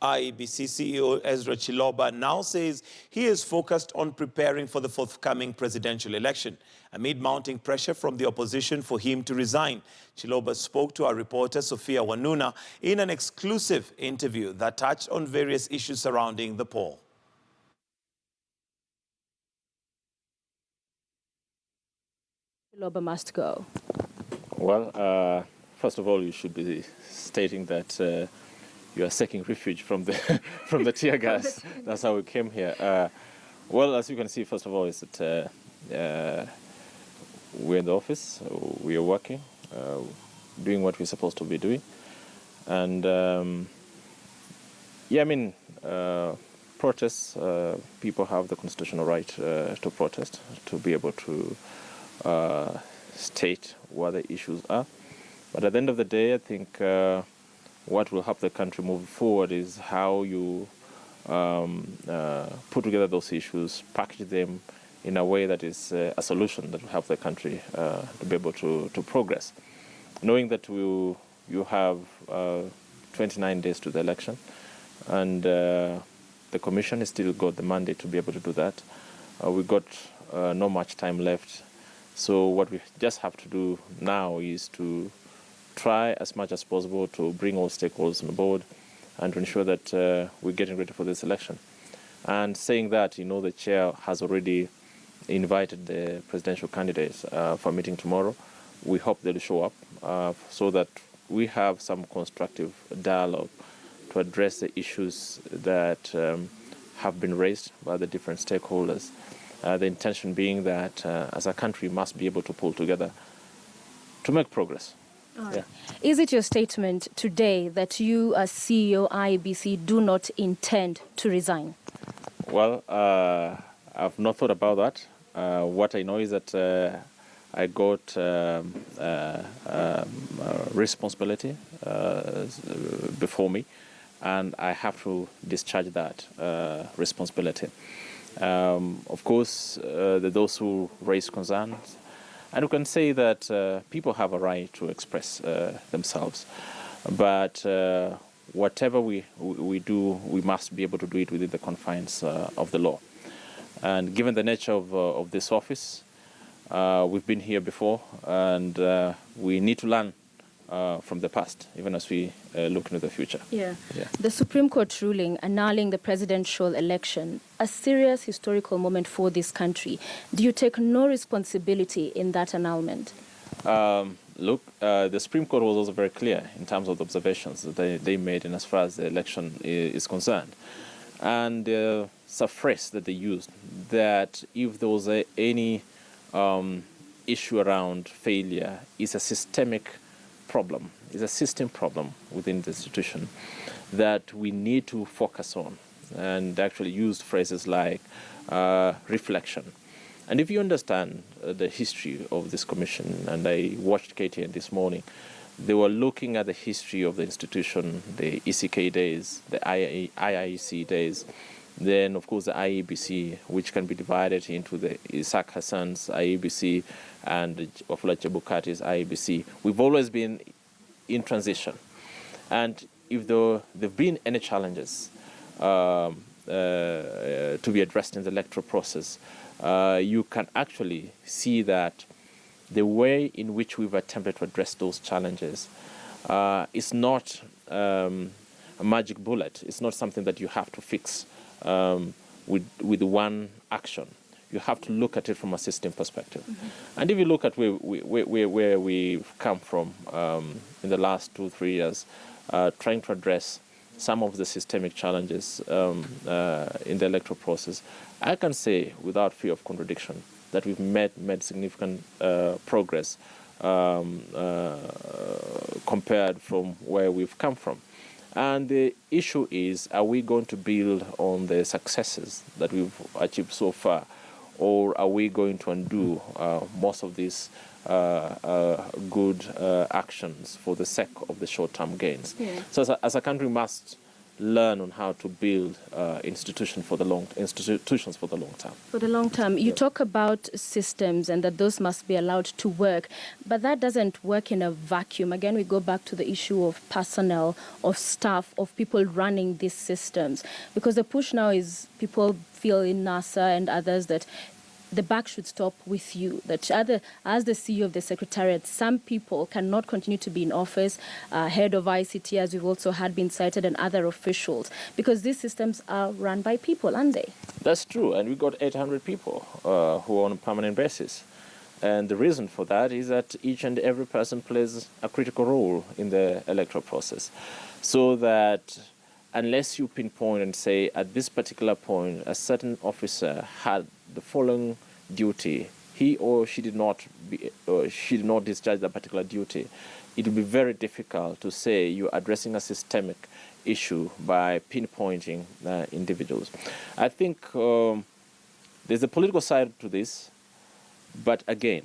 IEBC CEO Ezra Chiloba now says he is focused on preparing for the forthcoming presidential election amid mounting pressure from the opposition for him to resign. Chiloba spoke to our reporter Sophia Wanuna in an exclusive interview that touched on various issues surrounding the poll. Chiloba must go. Well, first of all, you should be stating that you are seeking refuge from the from the tear gas. That's how we came here. Well, as you can see, first of all, is that we're in the office. We are working, doing what we're supposed to be doing, and yeah, I mean, protests. People have the constitutional right to protest, to be able to state what the issues are. But at the end of the day, I think what will help the country move forward is how you put together those issues, package them in a way that is a solution that will help the country to be able to progress. Knowing that you have 29 days to the election, and the Commission has still got the mandate to be able to do that. We've got not much time left. So what we just have to do now is to try as much as possible to bring all stakeholders on board and to ensure that we're getting ready for this election. And saying that, the chair has already invited the presidential candidates for a meeting tomorrow. We hope they'll show up so that we have some constructive dialogue to address the issues that have been raised by the different stakeholders. The intention being that as a country must be able to pull together to make progress. Right. Yeah. Is it your statement today that you as CEO IEBC do not intend to resign? Well, I've not thought about that. What I know is that I got responsibility before me, and I have to discharge that responsibility. Of course, those who raise concerns, and we can say that people have a right to express themselves, but whatever we do, we must be able to do it within the confines of the law. And given the nature of this office, we've been here before, and we need to learn from the past, even as we look into the future. Yeah. The Supreme Court ruling annulling the presidential election, a serious historical moment for this country. Do you take no responsibility in that annulment? Look, the Supreme Court was also very clear in terms of the observations that they made in as far as the election is concerned. And it's a phrase that they used, that if there was any issue around failure, it's a systemic problem, is a system problem within the institution that we need to focus on, and actually used phrases like reflection. And if you understand the history of this commission, and I watched KTN this morning, they were looking at the history of the institution, the ECK days, the IIEC days, then of course the IEBC, which can be divided into the Isaac Hassan's IEBC and Wafula Chebukati's IEBC. We've always been in transition. And if there have been any challenges to be addressed in the electoral process, you can actually see that the way in which we've attempted to address those challenges is not a magic bullet. It's not something that you have to fix with one action. You have to look at it from a system perspective. Mm-hmm. And if you look at where we've come from in the last 2-3 years, trying to address some of the systemic challenges in the electoral process, I can say without fear of contradiction that we've made significant progress compared from where we've come from. And the issue is, are we going to build on the successes that we've achieved so far, or are we going to undo most of these good actions for the sake of the short-term gains? Yeah. So as a country must learn on how to build institutions for the long term. For the long term, you talk about systems and that those must be allowed to work, but that doesn't work in a vacuum. Again, we go back to the issue of personnel, of staff, of people running these systems, because the push now is people feel in NASA and others that the buck should stop with you. That as the CEO of the Secretariat, some people cannot continue to be in office, head of ICT, as we've also had been cited, and other officials, because these systems are run by people, aren't they? That's true, and we got 800 people who are on a permanent basis. And the reason for that is that each and every person plays a critical role in the electoral process. So that unless you pinpoint and say at this particular point a certain officer had the following duty, he or she did not discharge that particular duty, it will be very difficult to say you're addressing a systemic issue by pinpointing individuals. I think there's a political side to this, but again,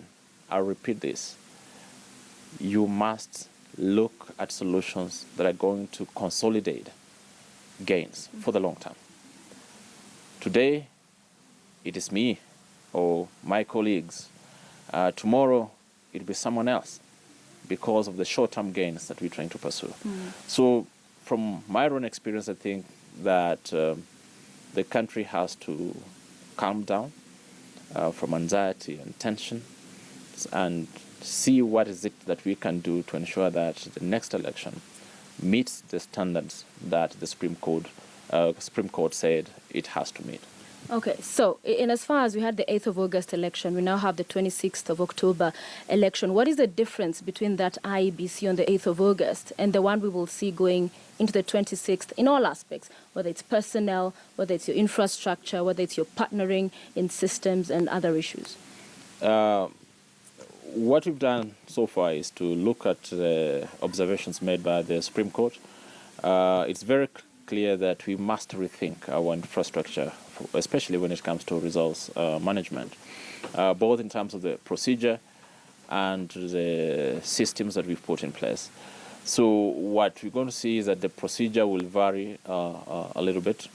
I'll repeat this. You must look at solutions that are going to consolidate gains for the long term. Today, it is me or my colleagues. Tomorrow, it'll be someone else because of the short-term gains that we're trying to pursue. So from my own experience, I think that the country has to calm down from anxiety and tension and see what is it that we can do to ensure that the next election meets the standards that the Supreme Court said it has to meet. Okay, so in as far as we had the 8th of August election, we now have the 26th of October election. What is the difference between that IEBC on the 8th of August and the one we will see going into the 26th in all aspects, whether it's personnel, whether it's your infrastructure, whether it's your partnering in systems and other issues? What we've done so far is to look at the observations made by the Supreme Court. It's very clear that we must rethink our infrastructure, especially when it comes to resource management, both in terms of the procedure and the systems that we've put in place. So what we're going to see is that the procedure will vary a little bit.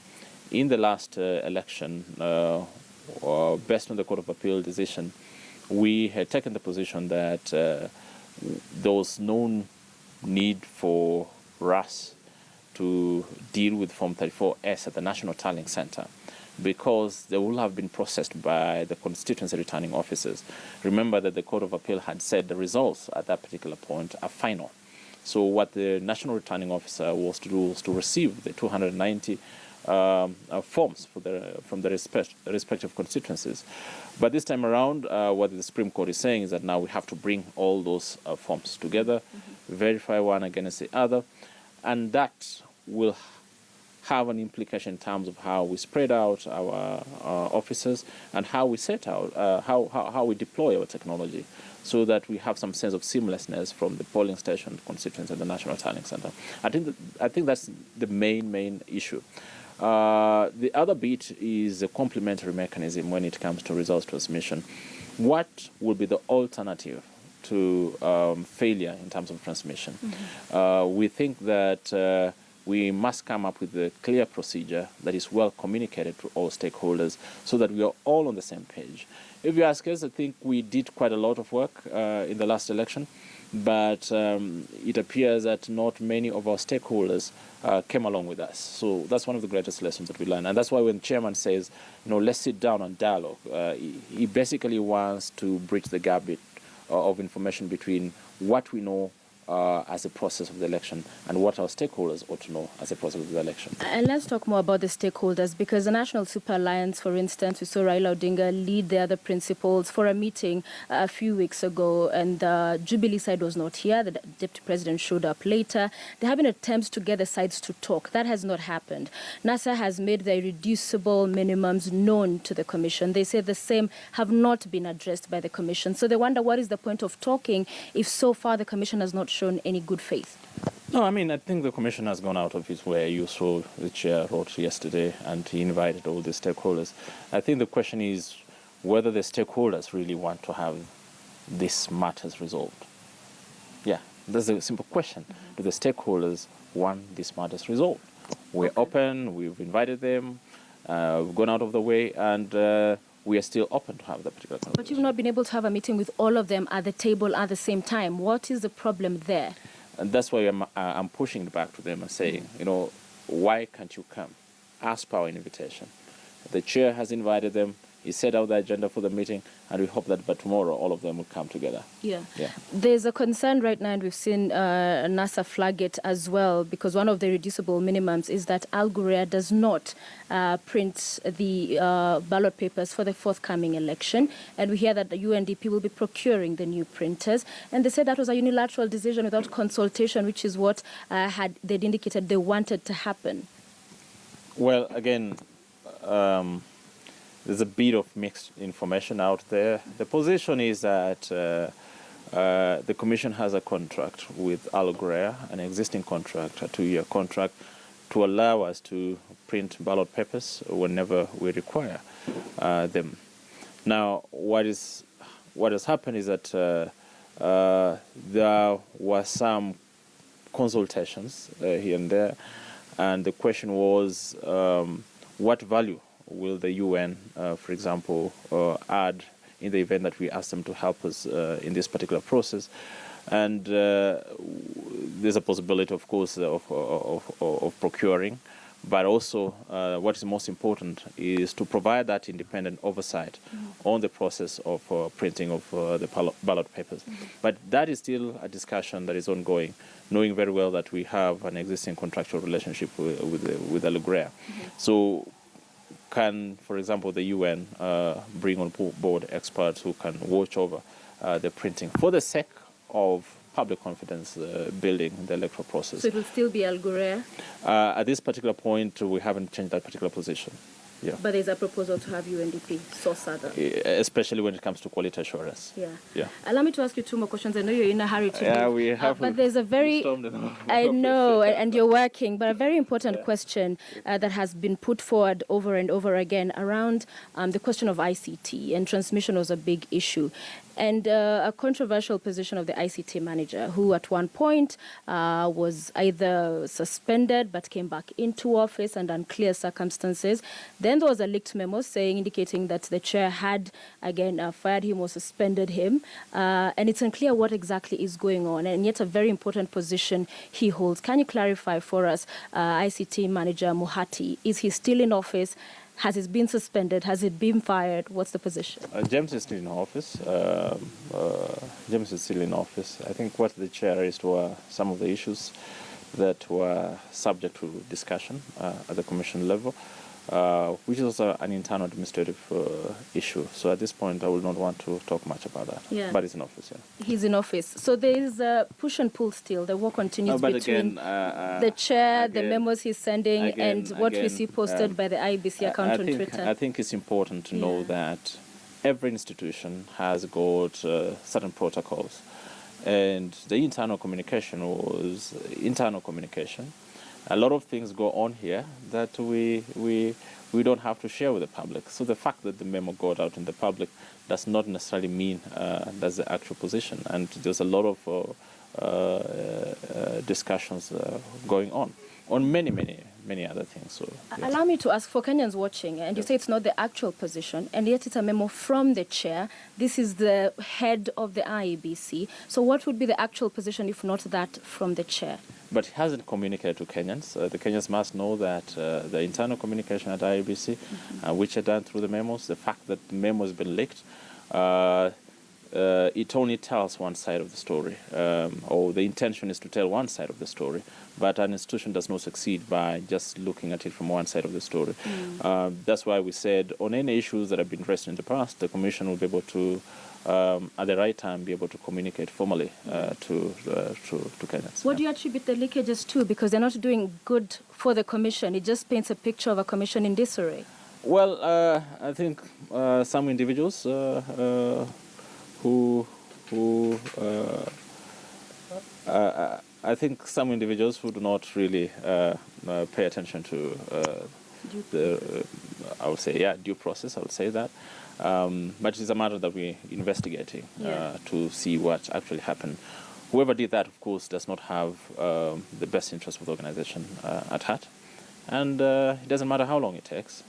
In the last election, based on the Court of Appeal decision, we had taken the position that there was no need for us to deal with Form 34S at the National Tallying Center because they will have been processed by the constituency returning officers. Remember that the Court of Appeal had said the results at that particular point are final. So what the National Returning Officer was to do was to receive the 290 forms from the respective constituencies. But this time around, what the Supreme Court is saying is that now we have to bring all those forms together, verify one against the other, and that will have an implication in terms of how we spread out our officers and how we set out, how we deploy our technology, so that we have some sense of seamlessness from the polling station, the constituency, and the National Tallying Center. I think that's the main issue. The other bit is a complementary mechanism when it comes to results transmission. What will be the alternative to failure in terms of transmission? We think that we must come up with a clear procedure that is well communicated to all stakeholders so that we are all on the same page. If you ask us, I think we did quite a lot of work in the last election, but it appears that not many of our stakeholders came along with us. So that's one of the greatest lessons that we learned. And that's why when the chairman says, let's sit down and dialogue, he basically wants to bridge the gap of information between what we know as a process of the election and what our stakeholders ought to know as a process of the election. And let's talk more about the stakeholders, because the National Super Alliance, for instance, we saw Raila Odinga lead the other principals for a meeting a few weeks ago, and the Jubilee side was not here. The Deputy President showed up later. There have been attempts to get the sides to talk. That has not happened. NASA has made the irreducible minimums known to the Commission. They say the same have not been addressed by the Commission. So they wonder what is the point of talking if so far the Commission has not shown any good faith? No, I think the Commission has gone out of its way. You saw the chair wrote yesterday and he invited all the stakeholders. I think the question is whether the stakeholders really want to have these matters resolved. Yeah, that's a simple question. Do the stakeholders want these matters resolved? We're open, we've invited them, we've gone out of the way, and we are still open to have that particular conversation. But you've not been able to have a meeting with all of them at the table at the same time. What is the problem there? And that's why I'm pushing it back to them and saying, why can't you come as per our invitation? The chair has invited them. He set out the agenda for the meeting, and we hope that by tomorrow all of them will come together. Yeah. There's a concern right now, and we've seen NASA flag it as well, because one of the reducible minimums is that Al Ghurair does not print the ballot papers for the forthcoming election. And we hear that the UNDP will be procuring the new printers. And they said that was a unilateral decision without consultation, which is what they'd indicated they wanted to happen. Well, again, there's a bit of mixed information out there. The position is that the Commission has a contract with Al Ghurair, an existing contract, a 2-year contract, to allow us to print ballot papers whenever we require them. Now, what has happened is that there were some consultations here and there, and the question was, what value will the UN, for example, add in the event that we ask them to help us in this particular process? And there's a possibility, of course, of procuring, but also what is most important is to provide that independent oversight on the process of printing of the ballot papers. But that is still a discussion that is ongoing, knowing very well that we have an existing contractual relationship with Al Ghurair. So can, for example, the UN bring on board experts who can watch over the printing for the sake of public confidence building in the electoral process? So it will still be Al Ghurair? At this particular point, we haven't changed that particular position. Yeah. But there's a proposal to have UNDP source other. Especially when it comes to quality assurance. Yeah. Allow me to ask you 2 more questions. I know you're in a hurry to Yeah, move. we have. But there's a very, I know, and you're working, but a very important question that has been put forward over and over again around the question of ICT, and transmission was a big issue. And a controversial position of the ICT manager, who at one point was either suspended but came back into office under unclear circumstances. Then there was a leaked memo indicating that the chair had, again, fired him or suspended him. And it's unclear what exactly is going on, and yet a very important position he holds. Can you clarify for us, ICT manager Muhati, is he still in office? Has he been suspended? Has he been fired? What's the position? James is still in office. James is still in office. I think what the chair raised were some of the issues that were subject to discussion at the Commission level, which is also an internal administrative issue. So at this point, I will not want to talk much about that. Yeah. But he's in office, yeah. He's in office. So there is a push and pull still. The war continues between the chair, the memos he's sending, and what we see posted by the IEBC account on Twitter. I think it's important to know that every institution has got certain protocols. And the internal communication was internal communication. A lot of things go on here that we don't have to share with the public. So the fact that the memo got out in the public does not necessarily mean that's the actual position. And there's a lot of discussions going on many other things. So, yes. Allow me to ask, for Kenyans watching, and you say it's not the actual position, and yet it's a memo from the chair. This is the head of the IEBC. So what would be the actual position if not that from the chair? But he hasn't communicated to Kenyans. The Kenyans must know that the internal communication at IEBC, which are done through the memos, the fact that the memo has been leaked, it only tells one side of the story, or the intention is to tell one side of the story, but an institution does not succeed by just looking at it from one side of the story. That's why we said on any issues that have been raised in the past, the Commission will be able to, at the right time, be able to communicate formally to Kenyans. What do you attribute the leakages to? Because they're not doing good for the Commission. It just paints a picture of a Commission in disarray. Well, I think some individuals I think some individuals who do not really pay attention to I would say, due process, I would say that. But it's a matter that we're investigating to see what actually happened. Whoever did that, of course, does not have the best interest of the organization at heart. And it doesn't matter how long it takes.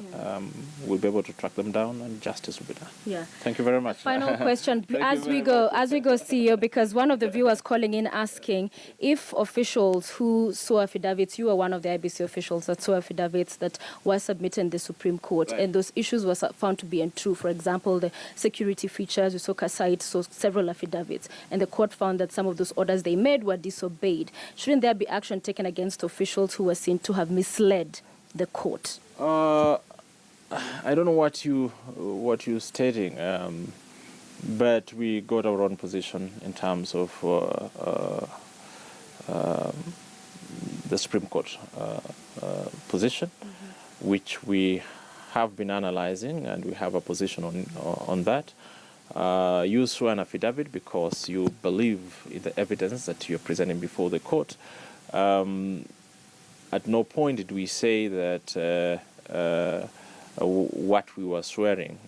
We'll be able to track them down, and justice will be done. Yeah. Thank you very much. Final question as we go, CEO, because one of the viewers calling in asking if officials who saw affidavits, you are one of the IEBC officials that saw affidavits that were submitted in the Supreme Court, and those issues were found to be untrue. For example, the security features, we saw Kasait saw several affidavits, and the court found that some of those orders they made were disobeyed. Shouldn't there be action taken against officials who were seen to have misled the court? I don't know what you're stating, but we got our own position in terms of the Supreme Court position, which we have been analyzing, and we have a position on that. You saw an affidavit because you believe in the evidence that you're presenting before the court. At no point did we say that what we were swearing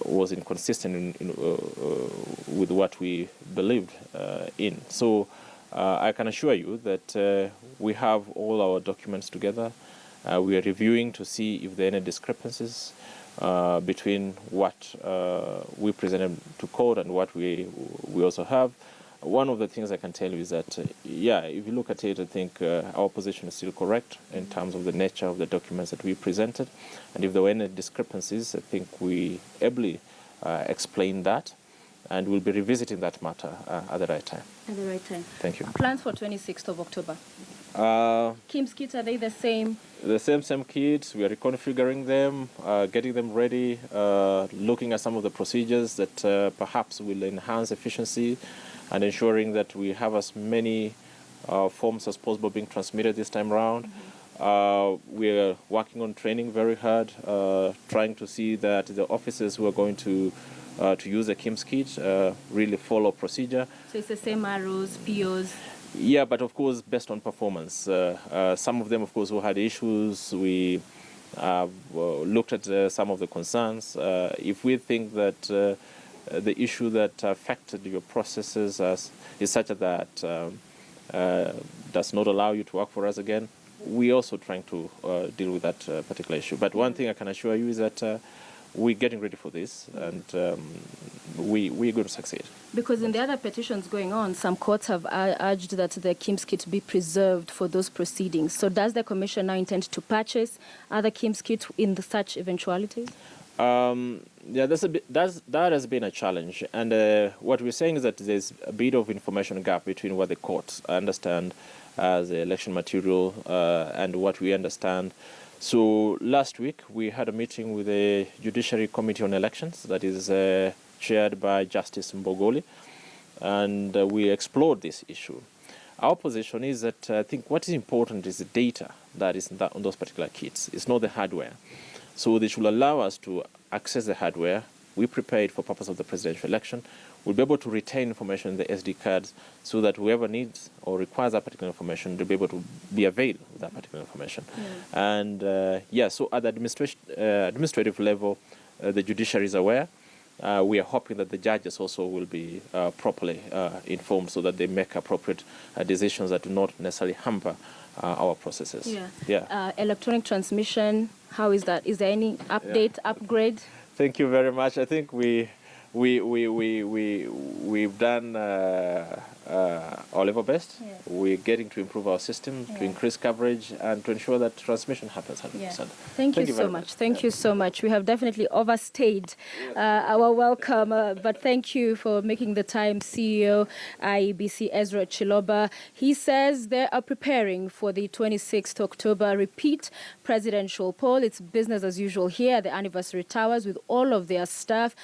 was inconsistent with what we believed in. So I can assure you that we have all our documents together. We are reviewing to see if there are any discrepancies between what we presented to court and what we also have. One of the things I can tell you is that, if you look at it, I think our position is still correct in terms of the nature of the documents that we presented. And if there were any discrepancies, I think we ably explained that, and we'll be revisiting that matter at the right time. At the right time. Thank you. Plans for 26th of October? Kim's kits, are they the same? The same kits. We are reconfiguring them, getting them ready, looking at some of the procedures that perhaps will enhance efficiency, and ensuring that we have as many forms as possible being transmitted this time around. We are working on training very hard, trying to see that the officers who are going to use the KIMS kit really follow procedure. So it's the same arrows, POs? Yeah, but of course based on performance. Some of them, of course, who had issues, we looked at some of the concerns. If we think that the issue that affected your processes is such that does not allow you to work for us again, we're also trying to deal with that particular issue. But one thing I can assure you is that we're getting ready for this, and we're going to succeed. Because in the other petitions going on, some courts have urged that the KIMS kit be preserved for those proceedings. So does the Commission now intend to purchase other KIMS kits in such eventualities? That has been a challenge, and what we're saying is that there's a bit of information gap between what the courts understand as election material and what we understand. So last week we had a meeting with the Judiciary Committee on Elections that is chaired by Justice Mbogoli, and we explored this issue. Our position is that I think what is important is the data that is on those particular kits. It's not the hardware. So they should allow us to access the hardware. We prepared for purpose of the presidential election. We'll be able to retain information in the SD cards so that whoever needs or requires that particular information, they'll be able to be availed with that particular information. And so at the administrative level, the judiciary is aware. We are hoping that the judges also will be properly informed so that they make appropriate decisions that do not necessarily hamper our processes. Electronic transmission, how is that? Is there any update, upgrade? Thank you very much. I think we've done our level best. We're getting to improve our system, to increase coverage, and to ensure that transmission happens 100%. Thank you so much. Thank you so much. We have definitely overstayed our welcome, but thank you for making the time, CEO IEBC Ezra Chiloba. He says they are preparing for the 26th October repeat presidential poll. It's business as usual here at the Anniversary Towers with all of their staff.